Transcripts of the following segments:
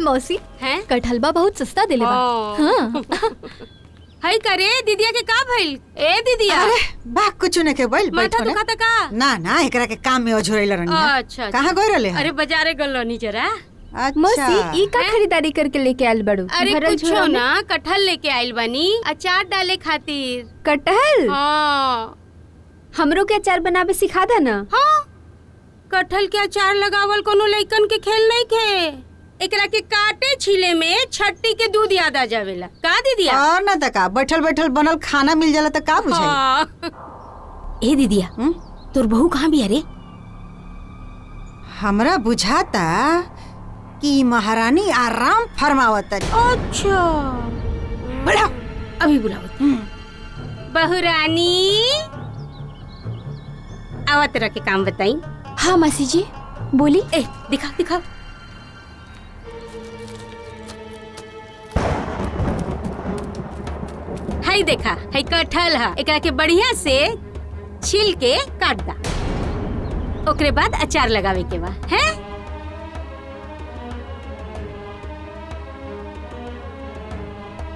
मौसी हैं कटहलबा बहुत सस्ता दिले बा। हाँ। हाय करे दीदिया के का भइल? ए दीदिया अरे बा कुछ ने के बोल माथा दुखाता का? ना ना एकरा के काम में ओझोरेला रहनी। अच्छा कहां गई रहले? अरे बाजारे गल्लो जरा। अच्छा मौसी ई का खरीदारी करके लेके आइल बड़ू? अरे कुछो ना, कटहल लेके आइल बानी अचार डाले खातिर। कटहल? हाँ। हमरो के अचार बनावे सिखा दा ना। हाँ, कटहल के अचार लगावल कोनो लइकन के खेल नहीं खे। एकरा के काटे छीले में छट्टी के दूध याद आ जावेला। का दीदिया? और ना त का बैठल बैठल बनल खाना मिल जाला त का बुझाई। हाँ। ए दीदिया तोर बहू कहाँ भी अरे? हमरा बुझाता कि महारानी आराम फरमावत। अच्छा बुलाओ अभी बुलाओ। बहू रानी आवा तेरा के काम बताई। हाँ मासी जी बोली। ए दिखा दिखा। हाय देखा, हाय कटहल है। एकरा के बढ़िया से छील के काट दा। ओकरे बाद अचार लगावे के बा। हैं?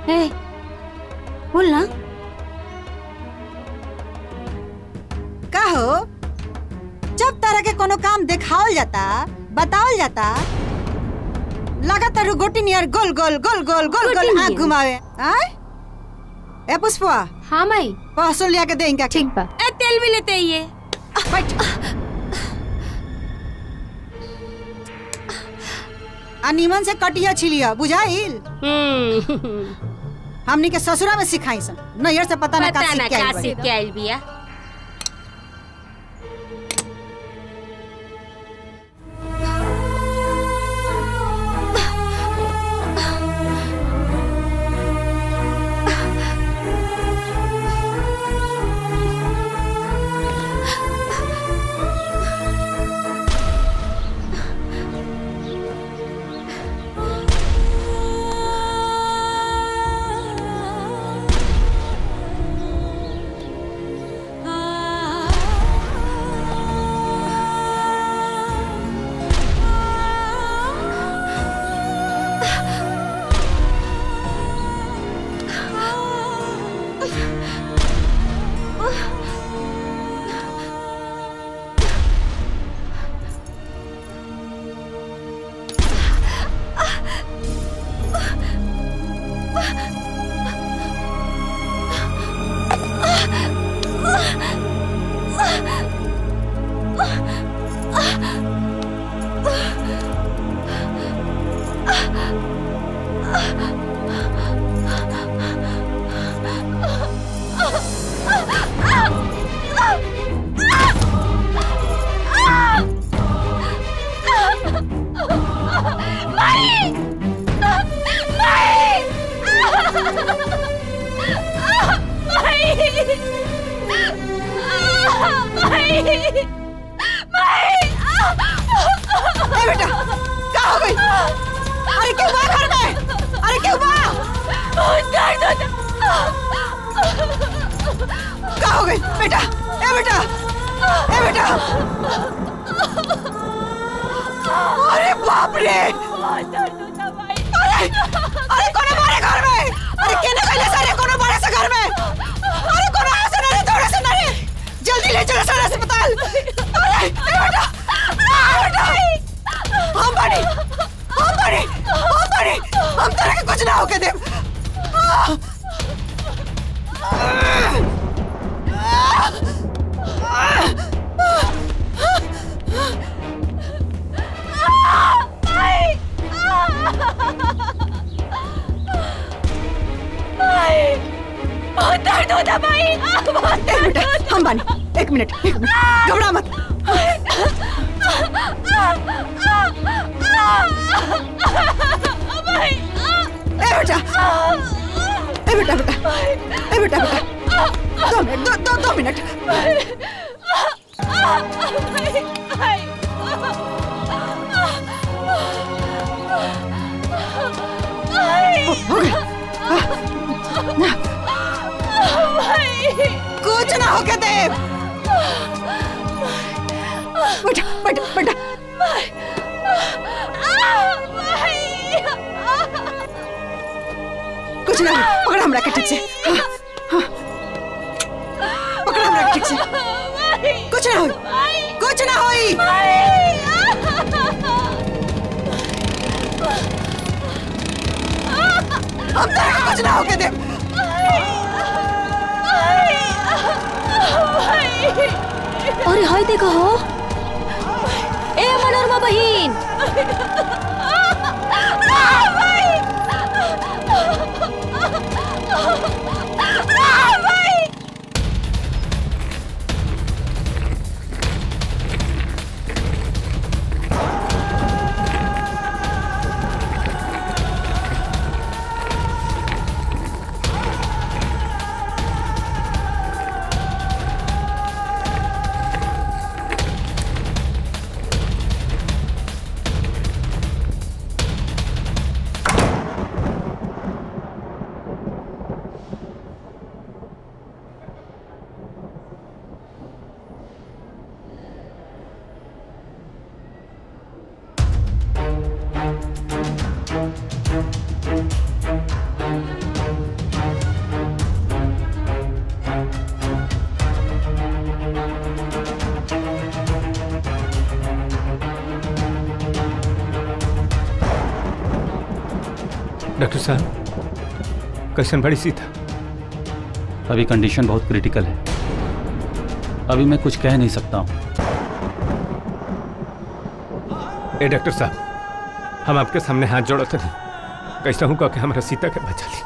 ए बोल ना। का हो? जब तरह के कोनो काम दिखावल जाता, बतावल जाता, लगातार गोटी नियर गोल गोल गोल गोल गोल गोल आँख घुमावे। आय? ए पुष्पा। हाँ माई। पहसुल लिया के दे इनका। ठीक बा। ए तेल भी लेते ही है। बैठ। नीमन से कटिया छिलिया बुझाइल। हमनी के ससुरा में सिखाई सन। नैहर से पता ना का सीख के आइल बिया। कुछ ना होके दे। बेटा बेटा बेटा कुछ ना हो, पकड़ हमरा के ठीक से। हाँ, पकड़ हमरा के ठीक से। कुछ ना होई, कुछ ना होई। हम तेरे को कुछ ना होके दे। अरे हाय देखो हो, ए मनोरमा बहिन। डॉक्टर साहब, कैसन बड़ी सीता? अभी कंडीशन बहुत क्रिटिकल है, अभी मैं कुछ कह नहीं सकता हूँ। ए डॉक्टर साहब, हम आपके सामने हाथ जोड़ते नहीं, कैसा हूँ कि हमारा सीता के बचा ली।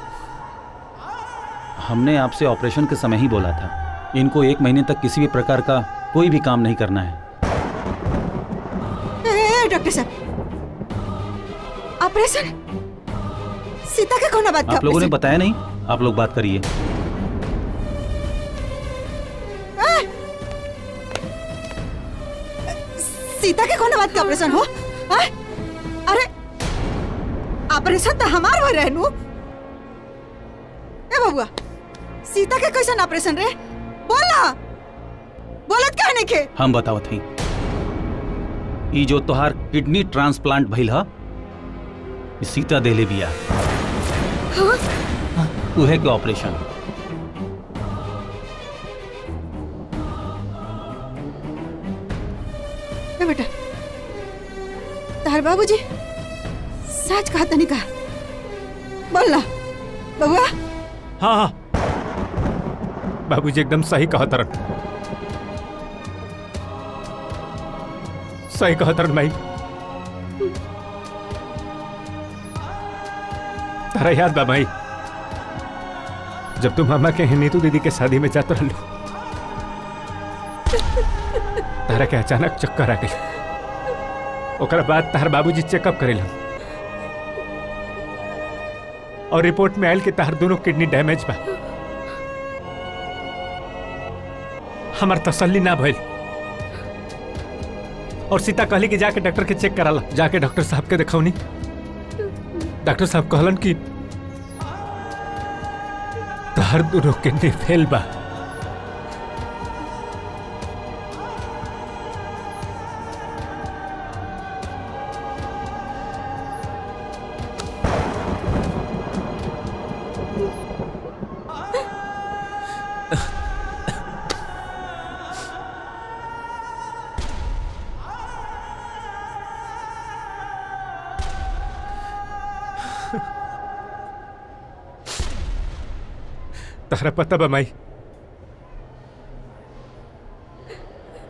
हमने आपसे ऑपरेशन के समय ही बोला था, इनको 1 महीने तक किसी भी प्रकार का कोई भी काम नहीं करना है। डॉक्टर साहब, ऑपरेशन? सीता के कौन बात? आप लोगों ने बताया नहीं, आप लोग बात करिए। सीता के कौन बात का ऑपरेशन हो? अरे ऑपरेशन तो हमार हो रहे नु। ए बबुआ, सीता के कैसन ऑपरेशन रे? बोला, बोलत कहने के। हम बतावत हई, ई जो तोहार किडनी ट्रांसप्लांट भइल ह, सीता देले बिया। उहे के ऑपरेशन। ए बेटा, तार बाबूजी सच कहा तनी का? बोल ना बबुआ। हाँ हाँ, बाबूजी एकदम सही कहा तरन, सही कहा तरन भाई। तारा याद बा भाई, जब तुम मामा के नीतू दीदी के शादी में जाते रहलू, तारा के अचानक चक्कर आ गई। ओकरा बाद तार बाबूजी चेकअप करेला और रिपोर्ट में आयल कि तार दोनों किडनी डैमेज बा। हमार तसल्ली ना भइल और सीता कहली कि जाके डॉक्टर के चेक कराला। जाके डॉक्टर साहब के दिखौनी, डॉक्टर साहब कहलन कि तार दोनों किडनी फेल बा। तारा पता बा माई,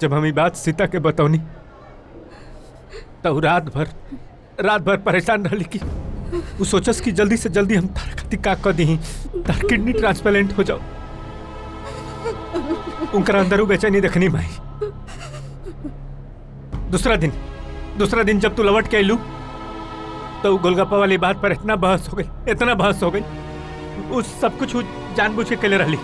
जब हम ये बात सीता के बतौनी तो रात भर परेशान रही कि वो सोचस कि जल्दी से जल्दी हम तारा खातिर का कर दी, तार किडनी ट्रांसप्लांट हो जाओ। उनका अंदर वो बेचैनी देखनी माई। दूसरा दिन जब तू लौट के आयलू तो गोलगप्पा वाली बात पर इतना बहस हो गई, उस सब कुछ जानबूझ के केले रही।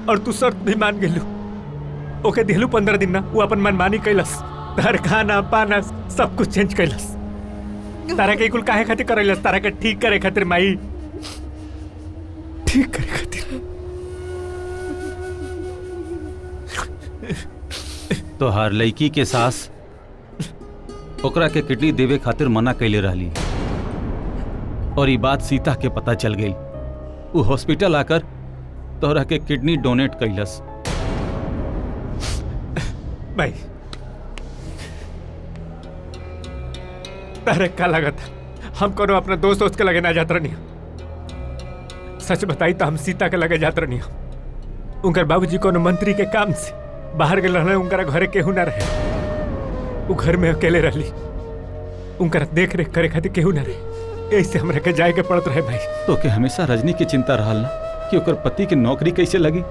और तू शर्त भी मान गेलू, ओके दिलू 15 दिन ना। वो अपन मनमानी कैलस, तार खाना पाना सब कुछ चेंज कैलस। तारा के कुल काहे खातिर करैलस? तारा के ठीक करे खातिर माई, ठीक करे खातिर। तो हर लड़की के सास ओकरा के किडनी देवे खातिर मना कैले रहली और ये बात सीता के पता चल गई। वो हॉस्पिटल आकर तोहरा के किडनी डोनेट कैलस। भाई तारे का लगत हम कोनो अपने दोस्त के लगे ना जात रहनी। सच बताई तो हम सीता के लगे जात रहनी। उनकर बाबूजी कोनो मंत्री के काम से बाहर गए रहने, उनका घरे केहू ना रहे। वो घर में अकेले रहली, उनका देख रेख करे खातिर केहू ना रहे, ऐसे हमरा के जाए के पड़त रहे। भाई तो के हमेशा रजनी की चिंता रहल ना कि ओकर पति के नौकरी कैसे लगी।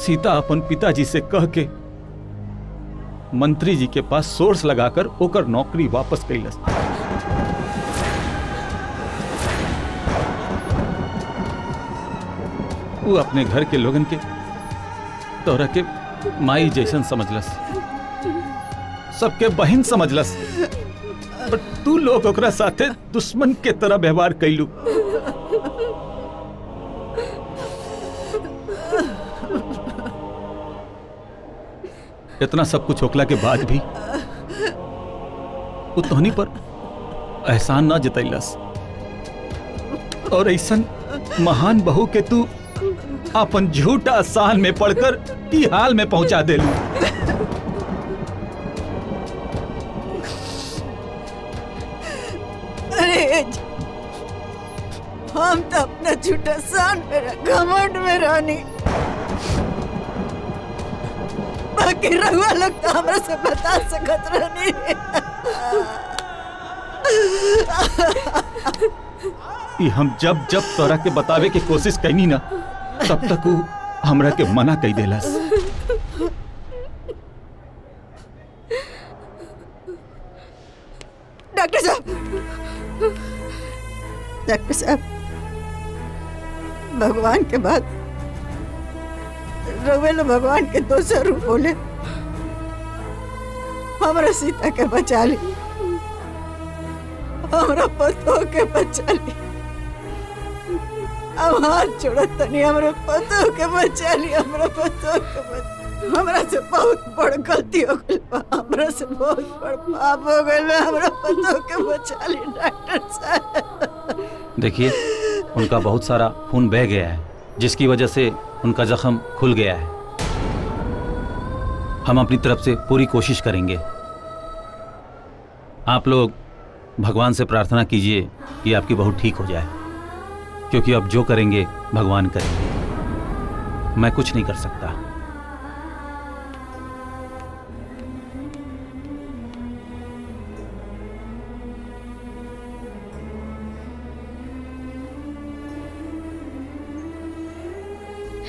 सीता अपन पिताजी से कह के मंत्री जी के पास सोर्स लगाकर ओकर नौकरी वापस कैलस। वो अपने घर के लोगन के तोहरा के माई जैसन समझलस, सबके बहन समझलस, पर तू लोग ओकरा साथे दुश्मन के तरह व्यवहार कैलू। इतना सब कुछ होकला के बाद भी वो तोहनी पर एहसान ना जतैलस और ऐसन महान बहू के तू अपन झूठा सान में पड़कर ई हाल में पहुंचा देलू। अरे हम तो अपना झूठा सान में घमंड में रहनी, बाकी रहुआ लोग तो हमरा से बता सकत रहनी। ई हम जब जब तोरा के बतावे की कोशिश कैनी ना, तब तक वो हमरा के मना कई देलस। डॉक्टर साहब, डॉक्टर साहब, भगवान के बाद रवेलो भगवान के दोसर रूप बोले, हमरा सीता के बचा ली, हमरा पतो के बचा ली। अब हाथ जोड़त तनी, हमरा पतो के बचा ली, हमरा पतो के बचा। हमरा से बहुत बड़ गलती हो गई, हमरा से बहुत बड़ पाप हो गई, हमरा पतो के बचा ली डॉक्टर साहब। देखिए, उनका बहुत सारा खून बह गया है, जिसकी वजह से उनका जख्म खुल गया है। हम अपनी तरफ से पूरी कोशिश करेंगे। आप लोग भगवान से प्रार्थना कीजिए कि आपकी बहू ठीक हो जाए, क्योंकि अब जो करेंगे भगवान करेंगे, मैं कुछ नहीं कर सकता।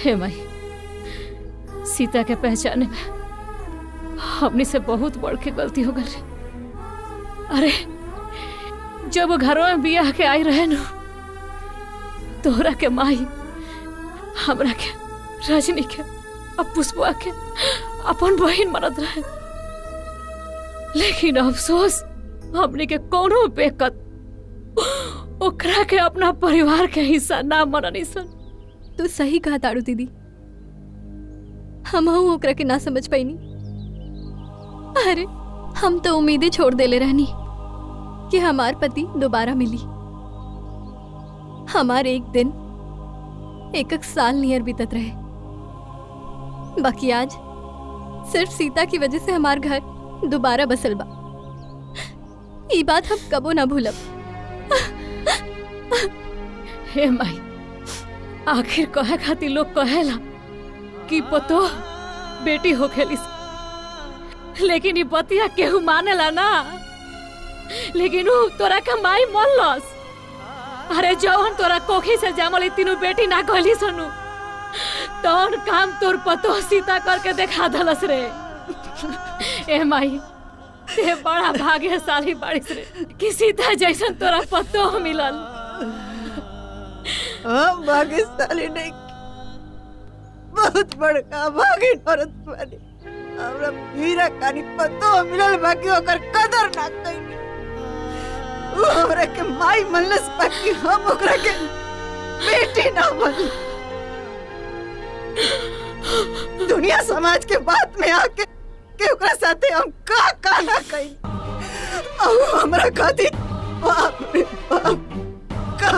हे माई, सीता के पहचाने में हमने से बहुत बड़ के गलती हो गई। अरे जब घरों में बियाह के आई रहे न, तोहरा के माई हमरा के, रजनी के और पुष्पा के अपन बहन मानत रहे, लेकिन अफसोस हमने के कोनो बेकत ओकरा के अपना परिवार के हिस्सा ना माननी सन। तू सही कहा तारू दीदी, हम ओकरा के ना समझ पाईनी। अरे हम तो उम्मीदें छोड़ देले रहनी कि हमार पति दोबारा मिली। हमार एक दिन एक साल नियर बीतत रहे, बाकी आज सिर्फ सीता की वजह से हमार घर दोबारा बसल बा। ये बात हम कबो ना भूलब। हे माई, आखिर कहे खातिर लोग कहेला कि पतो बेटी हो खेलिस, लेकिन ये बतिया केहू मानेला ना। लेकिन ऊ तोरा का माई मन लस। अरे जौन तोरा कोखी से जामल तीनों बेटी ना कहली सनु, तौन काम तोर पतो सीता करके देखा दलस रे। ए माई, ते बड़ा भाग्यशाली बाड़ीस रे कि सीता जैसन तोरा पतो मिलल। हम भाग्यशाली नहीं, बहुत बड़का भागी औरत बानी। हमरा हीरा कानी पतो मिलल, बाकी ओकर कदर ना कइनी। वो हमरा के माई मनलस, बाकी हम ओकरा के बेटी ना मनली। दुनिया समाज के बात में आके के ओकरा साथे हम का ना कइनी। हमरा खातिर बाप रे बाप का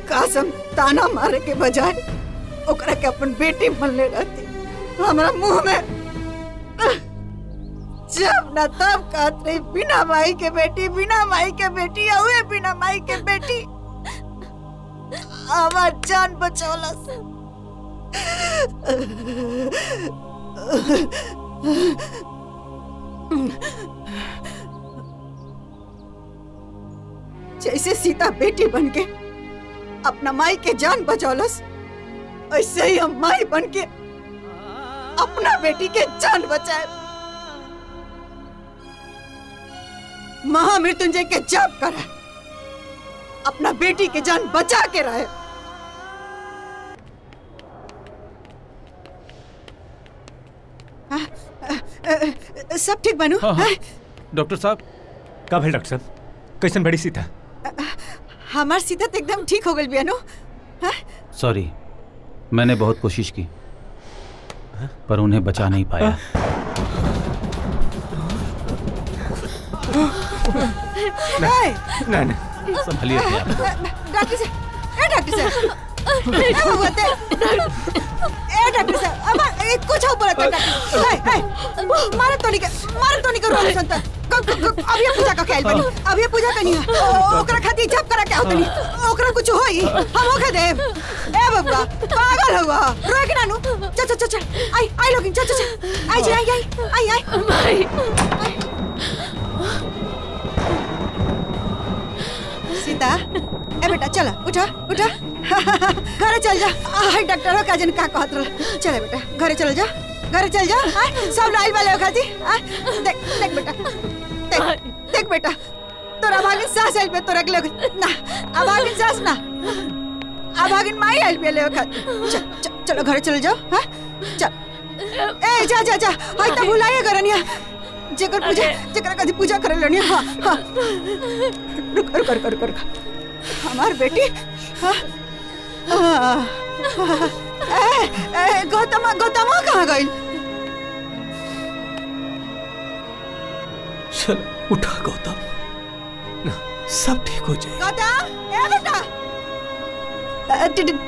काश हम ताना मारे के बजाय ओकरा के अपन बेटी बनले रहती। हमरा मुंह में जब न तब कहत रही बिना माई के बेटी, बिना माई के बेटी, हुए बिना माई के बेटी। हमार जान बचौलस। जैसे सीता बेटी बनके अपना माई के जान बचौलस, ऐसे ही हम माई बनके अपना बेटी के जान बचाए। महामृत्युंजय के जाप करे, अपना बेटी के जान बचा के रहे। सब ठीक बनू? हाँ। डॉक्टर साहब का भेल डॉक्टर साहब? कैसन बड़ी सीता? हमार सीता तो एकदम ठीक हो गई बियानो। सॉरी, मैंने बहुत कोशिश की पर उन्हें बचा नहीं पाया। नहीं संभलिए आप। डॉक्टर साहब, डॉक्टर साहब, डॉक्टर साहब, अब कुछ हो बोला डॉक्टर। मारे तो नहीं कर रोल संता। अब ये पूजा का ख्याल बनी, अब ये पूजा करनी है। ओकरा खातिर जब करा क्या होता नहीं, ओकरा कुछ होई हम ओके देव। ए बब्बा पागल हुआ, रोक ना नु। चल चल चल आई लोगिन, चल चल चल आई जी आई माई। सीता, ए बेटा चला, उठा उठा घरे चल जा। डॉक्टर का जन का कहत रहा। चले बेटा घरे चल जा, घरे चल जा। सब लाइल वाले खाती। देख देख बेटा, देख बेटा, तोरा भागिन सास आइल पे तोरा के लोग ना, अभागिन सास ना, अभागिन माई आइल पे ले खाती। चलो घरे चल जाओ। चल ए जा जा जा, हाय त भुलाए करनिया जेकर पूजा, जेकर कदी पूजा करे लेनी। हां हां रुक रुक रुक रुक, हमार बेटी। गौतम कहाँ गई? चल उठा गौतम, सब ठीक हो जाए। गौतम, ए बेटा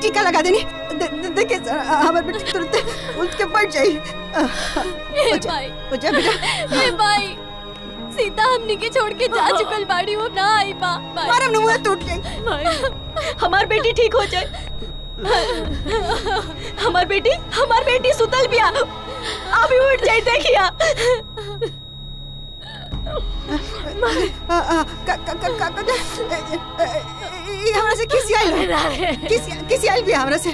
टीका लगा देनी। देखिए हमारे बेटी तुरंत उठ के बैठ जाई। हो जा बेटा। ए भाई, सीता हमनी के छोड़ के जा चुकल बाड़ी, वो ना आई बा। मारम नुआ टूट गई। हमार बेटी ठीक हो जाए। हमार बेटी सुतल बिया, अभी उठ जाए। देखिया हमरा से किसी आइल भी हमरा से।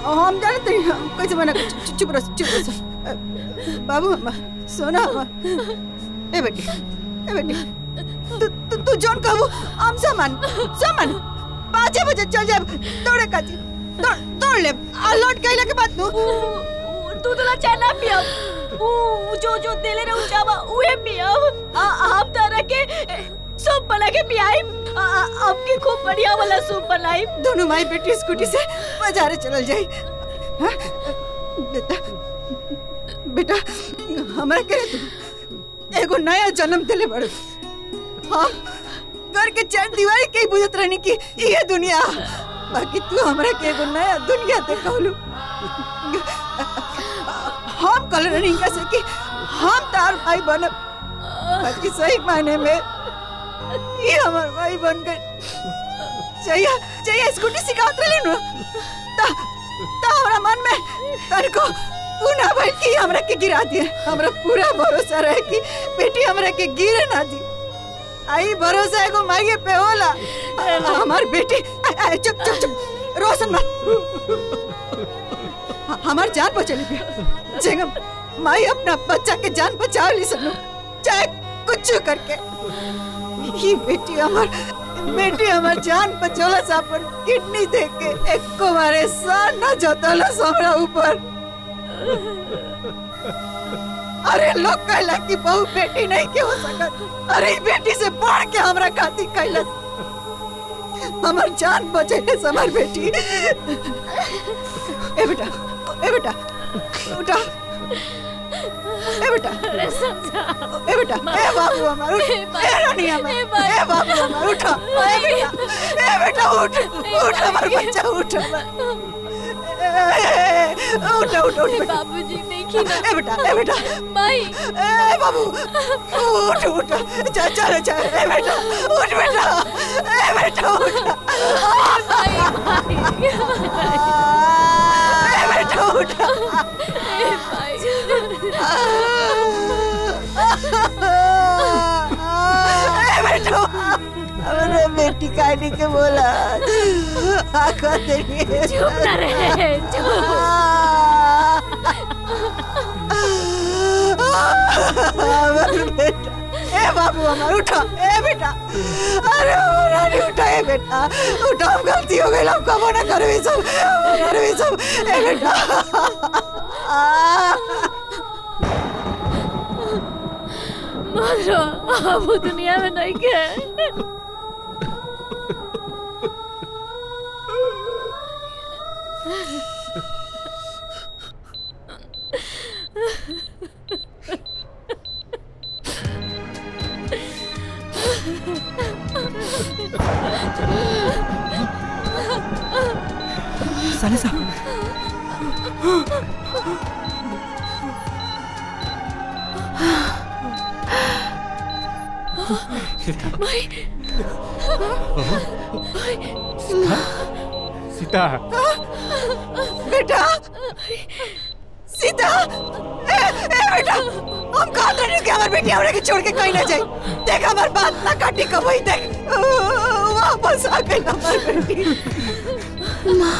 हम जानते नहीं कैसे मना। चुप रहो बाबू। सोना ए बेटी, तू जोन कहबू हम सामान 5 बजे चल जाब। दौड़े काती दौड़ ले लौट के के बाद नु तू तो चाय ना पिया, जो देले रे उचावा उहे पिया। हम तारा के सूप बना के पियाई, आपके खूब बढ़िया वाला सूप बनाई। दोनों माई बेटी स्कूटी से बाजारे चल जाई। बेटा हमरा के तू एगो नया जन्म दिले बड़। हम घर के चार दीवारी के बुझत रहनी की ये दुनिया, बाकी तू हमरा के एगो नया दुनिया दे कहलू। हम कल रनिंग कैसे कि हम तार भाई बन, बाकी सही मायने में ये हमार भाई बन गए। चाहिए स्कूटी सिखावत रही नु ता हमरा मन में तनको उना भाई की हमरा के गिरा दिए। हमरा पूरा भरोसा रहे कि बेटी हमरा के गिरे ना दी। आई भरोसा एगो माई पे होला। हमार बेटी चुप चुप चुप रोशन मत। हमार जान बचली पिया। जेगम माई अपना बच्चा के जान बचाव ली सनु, चाहे कुछ करके। ये बेटी हमार जान बचौला सा पर किडनी दे के एक को मारे सान न जोतला हमरा ऊपर। अरे लोग कहला कि बहू बेटी नहीं के हो सकत। अरे बेटी से बढ़ के हमरा खाती कैलस। हमार जान बचैले हमार बेटी। ए बेटा उठा ए बेटा अरे समझा ए बेटा ए बाबू हमार उठ ए रानी हमार ए बाबू हमार उठा ए बेटा उठ उठ हमार बच्चा उठ उठ उठ उठ बाबूजी देखी ना। ए बेटा माई ए बाबू उठ उठ चल चल चल ए बेटा उठ बेटा ए बेटा उठ ए बेटा उठ ए बेटा अरे बेटी काटी के बोला आका तेरी चुप ना रहे बेटा ए बाबू हमार उठा ए बेटा अरे रानी उठा ए बेटा उठा हम गलती हो गई हम कबो ना करे सब ए बेटा मधुरो अब वो दुनिया में नहीं के साले साहब सीता बेटा सीता ए बेटा हम कहा था कि हमारी बेटी हमरा के छोड़ के कहीं ना जाए देख हमारी बात ना काटी कबई देख वापस आ गई हमारी बेटी माँ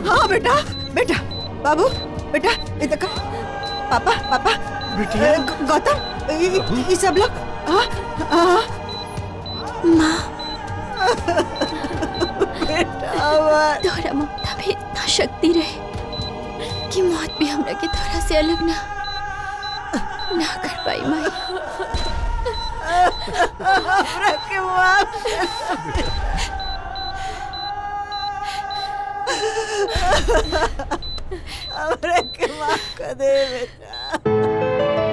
हाँ बेटा बेटा बाबू बेटा ये देखो पापा पापा बिटिया गौतम ये सब लोग माँ बेटा तोहरा ममता में इतना शक्ति रहे कि मौत भी हमरा के तोहरा से अलग ना कर पाई माई। हमरा के माफ हमरा के माफ कर दे बेटा।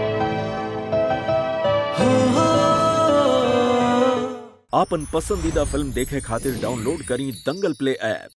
आपन पसंदीदा फिल्म देखे खातिर डाउनलोड करी दंगल प्ले ऐप।